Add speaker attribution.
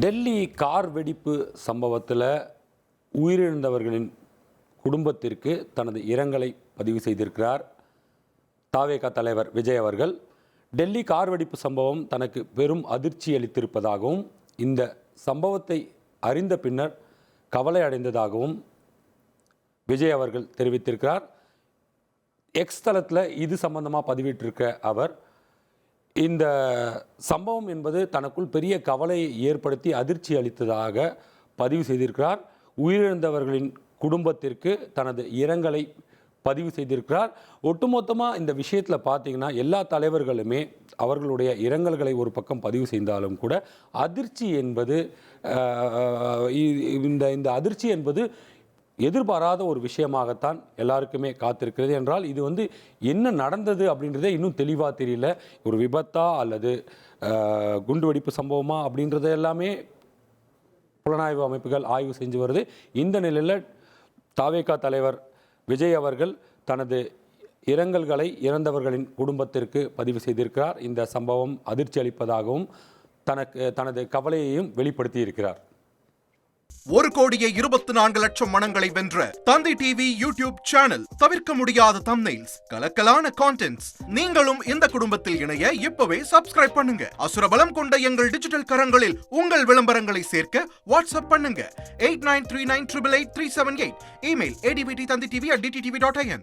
Speaker 1: Delhi car வெடிப்பு சம்பவத்தில் உயிரிழந்தவர்களின் குடும்பத்திற்கு தனது இரங்கலை பதிவு செய்திருக்கிறார் தாவேகா தலைவர் விஜய் அவர்கள். டெல்லி கார் வெடிப்பு சம்பவம் தனக்கு பெரும் அதிர்ச்சி அளித்திருப்பதாகவும் இந்த சம்பவத்தை அறிந்த பின்னர் கவலை அடைந்ததாகவும் விஜய் அவர்கள் தெரிவித்திருக்கிறார். எக்ஸ் தளத்தில் இது சம்பந்தமாக பதிவிட்டிருக்க அவர், இந்த சம்பவம் என்பது தனக்குள் பெரிய கவலையை ஏற்படுத்தி அதிர்ச்சி அளித்ததாக பதிவு செய்திருக்கிறார். உயிரிழந்தவர்களின் குடும்பத்திற்கு தனது இரங்கலை பதிவு செய்திருக்கிறார். ஒட்டுமொத்தமாக இந்த விஷயத்தில் பார்த்தீங்கன்னா எல்லா தலைவர்களுமே அவர்களுடைய இரங்கல்களை ஒரு பக்கம் பதிவு செய்தாலும் கூட அதிர்ச்சி என்பது இந்த அதிர்ச்சி என்பது எதிர்பாராத ஒரு விஷயமாகத்தான் எல்லாருக்குமே காத்திருக்கிறது. என்றால் இது என்ன நடந்தது அப்படின்றதே இன்னும் தெளிவாக தெரியல. ஒரு விபத்தா அல்லது குண்டுவெடிப்பு சம்பவமா அப்படின்றத எல்லாமே புலனாய்வு அமைப்புகள் ஆய்வு செஞ்சு வருது. இந்த நிலையில் தாவேகா தலைவர் விஜய் அவர்கள் தனது இரங்கல்களை இறந்தவர்களின் குடும்பத்திற்கு பதிவு செய்திருக்கிறார். இந்த சம்பவம் அதிர்ச்சி அளிப்பதாகவும் தனது கவலையையும் வெளிப்படுத்தி இருக்கிறார்.
Speaker 2: 1,24,00,000 மனங்களை வென்ற தந்தி டிவி யூடியூப் சேனல். தவிர்க்க முடியாத தம்ப்நெயில்ஸ், கலக்கலான கான்டென்ட்ஸ். நீங்களும் இந்த குடும்பத்தில் இணைய இப்பவே சப்ஸ்கிரைப் பண்ணுங்க. அசுரபலம் கொண்ட எங்கள் டிஜிட்டல் கரங்களில் உங்கள் விளம்பரங்களை சேர்க்க வாட்ஸ்அப் பண்ணுங்க. 8939888378. Email advtthanditv@dttv.in.